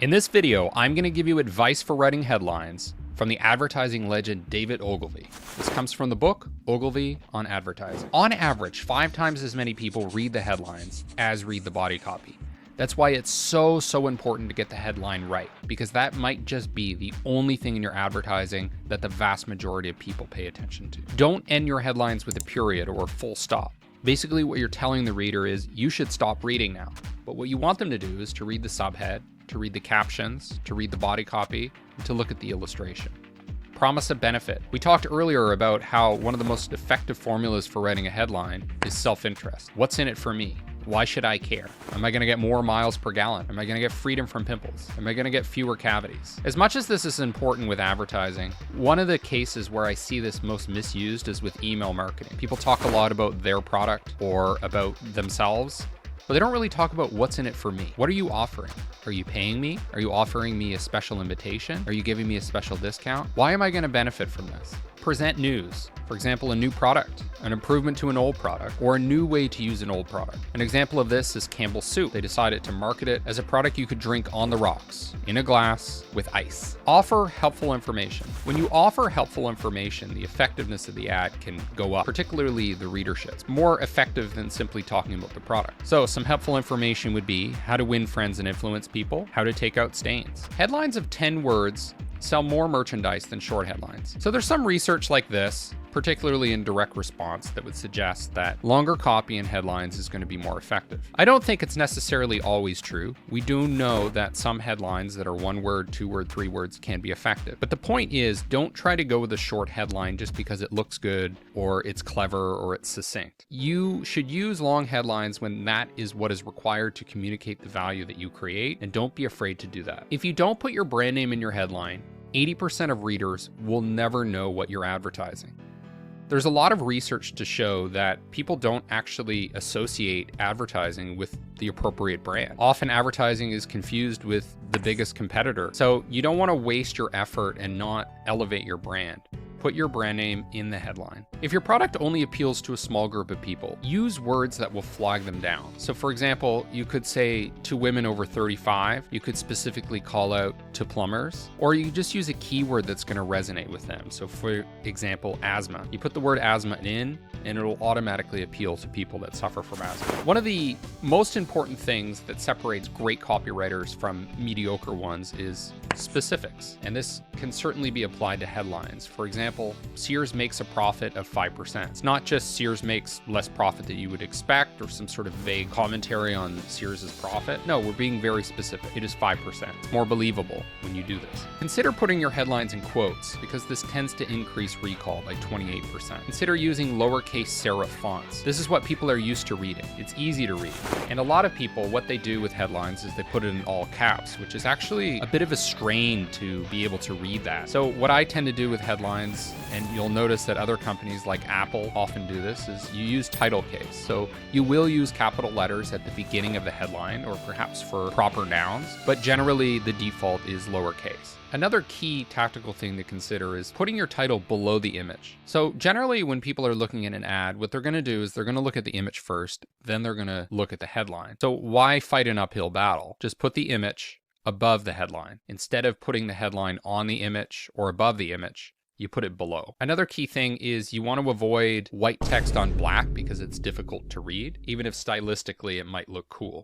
In this video, I'm going to give you advice for writing headlines from the advertising legend David Ogilvy. This comes from the book Ogilvy on Advertising. On average, 5 times as many people read the headlines as read the body copy. That's why it's so important to get the headline right, because that might just be the only thing in your advertising that the vast majority of people pay attention to. Don't end your headlines with a period or a full stop. Basically, what you're telling the reader is you should stop reading now. But what you want them to do is to read the subhead, to read the captions, to read the body copy, and to look at the illustration. Promise a benefit. We talked earlier about how one of the most effective formulas for writing a headline is self-interest. What's in it for me? Why should I care? Am I going to get more miles per gallon? Am I going to get freedom from pimples? Am I going to get fewer cavities? As much as this is important with advertising, one of the cases where I see this most misused is with email marketing. People talk a lot about their product or about themselves, but they don't really talk about what's in it for me. What are you offering? Are you paying me? Are you offering me a special invitation? Are you giving me a special discount? Why am I going to benefit from this? Present news. For example, a new product, an improvement to an old product, or a new way to use an old product. An example of this is Campbell's Soup. They decided to market it as a product you could drink on the rocks, in a glass, with ice. Offer helpful information. When you offer helpful information, the effectiveness of the ad can go up, particularly the readership. It's more effective than simply talking about the product. So some helpful information would be how to win friends and influence people, how to take out stains. Headlines of 10 words sell more merchandise than short headlines. So there's some research like this, particularly in direct response, that would suggest that longer copy and headlines is going to be more effective. I don't think it's necessarily always true. We do know that some headlines that are 1 word, 2 word, 3 words can be effective. But the point is, don't try to go with a short headline just because it looks good or it's clever or it's succinct. You should use long headlines when that is what is required to communicate the value that you create, and don't be afraid to do that. If you don't put your brand name in your headline, 80% of readers will never know what you're advertising. There's a lot of research to show that people don't actually associate advertising with the appropriate brand. Often advertising is confused with the biggest competitor. So you don't want to waste your effort and not elevate your brand. Put your brand name in the headline. If your product only appeals to a small group of people, use words that will flag them down. So for example, you could say to women over 35, you could specifically call out to plumbers, or you just use a keyword that's going to resonate with them. So for example, asthma. You put the word asthma in, and it'll automatically appeal to people that suffer from asthma. One of the most important things that separates great copywriters from mediocre ones is specifics. And this can certainly be applied to headlines. For example, Sears makes a profit of 5%. It's not just Sears makes less profit than you would expect or some sort of vague commentary on Sears's profit. No, we're being very specific. It is 5%. It's more believable when you do this. Consider putting your headlines in quotes, because this tends to increase recall by 28%. Consider using lowercase serif fonts. This is what people are used to reading. It's easy to read. And a lot of people, what they do with headlines is they put it in all caps, which is actually a bit of a strain to be able to read that. So what I tend to do with headlines, and you'll notice that other companies like Apple often do this, is you use title case. So you will use capital letters at the beginning of the headline, or perhaps for proper nouns, but generally the default is lowercase. Another key tactical thing to consider is putting your title below the image. So generally when people are looking at an ad, what they're going to do is they're going to look at the image first, then they're going to look at the headline. So why fight an uphill battle? Just put the image above the headline. Instead of putting the headline on the image or above the image, you put it below. Another key thing is you want to avoid white text on black because it's difficult to read, even if stylistically it might look cool.